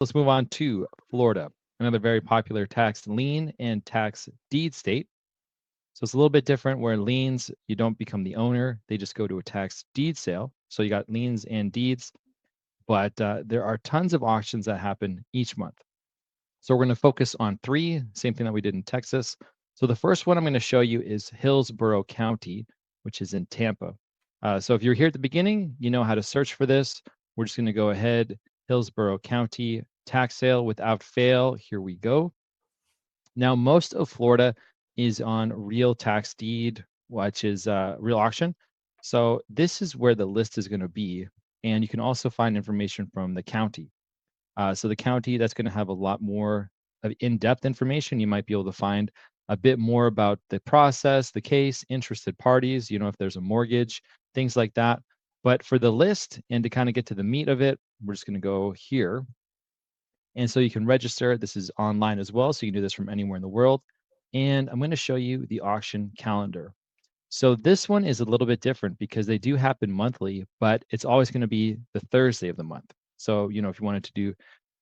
Let's move on to Florida, another very popular tax lien and tax deed state. So it's a little bit different where liens, you don't become the owner, they just go to a tax deed sale. So you got liens and deeds, but there are tons of auctions that happen each month. So we're going to focus on three, same thing that we did in Texas. So the first one I'm going to show you is Hillsborough County, which is in Tampa. So if you're here at the beginning, you know how to search for this. We're just going to go ahead, Hillsborough County tax sale without fail. Here we go. Now, most of Florida is on real tax deed, which is real auction. So this is where the list is going to be. And you can also find information from the county. So the county, that's going to have a lot more of in-depth information. You might be able to find a bit more about the process, the case, interested parties, if there's a mortgage, things like that. But for the list and to kind of get to the meat of it, we're just going to go here. And so you can register. This is online as well. So you can do this from anywhere in the world. And I'm going to show you the auction calendar. So this one is a little bit different because they do happen monthly, but it's always going to be the Thursday of the month. So, if you wanted to do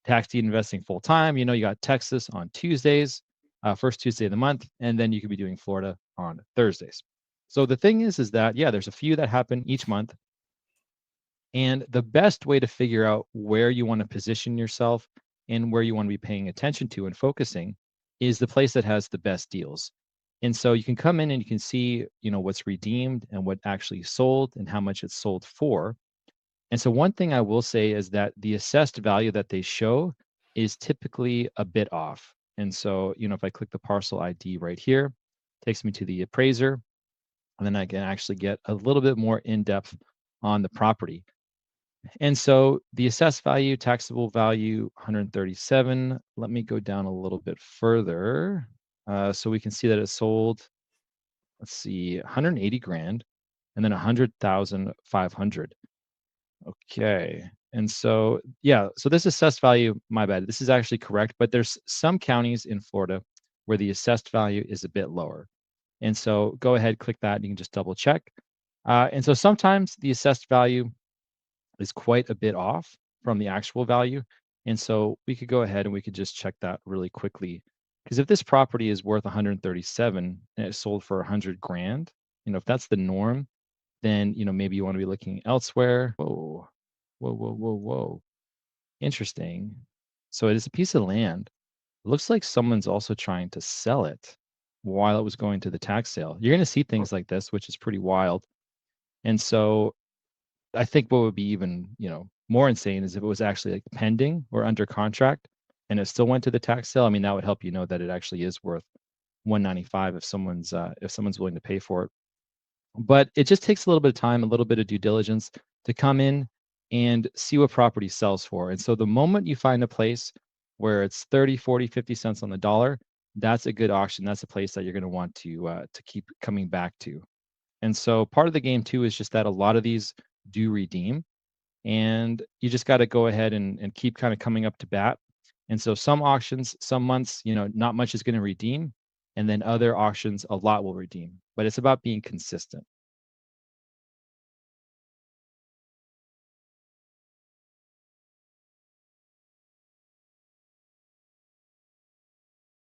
tax deed investing full time, you got Texas on Tuesdays, first Tuesday of the month, and then you could be doing Florida on Thursdays. So the thing is that, yeah, there's a few that happen each month. And the best way to figure out where you want to position yourself and where you want to be paying attention to and focusing is the place that has the best deals. And so you can come in and you can see, what's redeemed and what actually sold and how much it's sold for. And so one thing I will say is that the assessed value that they show is typically a bit off. And so, if I click the parcel ID right here, it takes me to the appraiser, and then I can actually get a little bit more in depth on the property. And so the assessed value, taxable value, 137. Let me go down a little bit further. So we can see that it sold, let's see, 180 grand and then 100,500. Okay. And so, yeah, so this assessed value, my bad, this is actually correct, but there's some counties in Florida where the assessed value is a bit lower. And so go ahead, click that, and you can just double check. And so sometimes the assessed value is quite a bit off from the actual value. And so we could go ahead and we could just check that really quickly. Because if this property is worth 137 and it sold for 100 grand, if that's the norm, then maybe you want to be looking elsewhere. Whoa, whoa, whoa, whoa, whoa. Interesting. So it is a piece of land. It looks like someone's also trying to sell it while it was going to the tax sale. You're going to see things like this, which is pretty wild. And so I think what would be even, more insane is if it was actually like pending or under contract and it still went to the tax sale. I mean, that would help you know that it actually is worth 195 if someone's willing to pay for it. But it just takes a little bit of time, a little bit of due diligence to come in and see what property sells for. And so the moment you find a place where it's 30, 40, 50 cents on the dollar, that's a good auction. That's a place that you're going to want to keep coming back to. And so part of the game too is just that a lot of these do redeem, and you just got to go ahead and keep kind of coming up to bat. And so some auctions, some months, not much is going to redeem, and then other auctions, a lot will redeem. But it's about being consistent.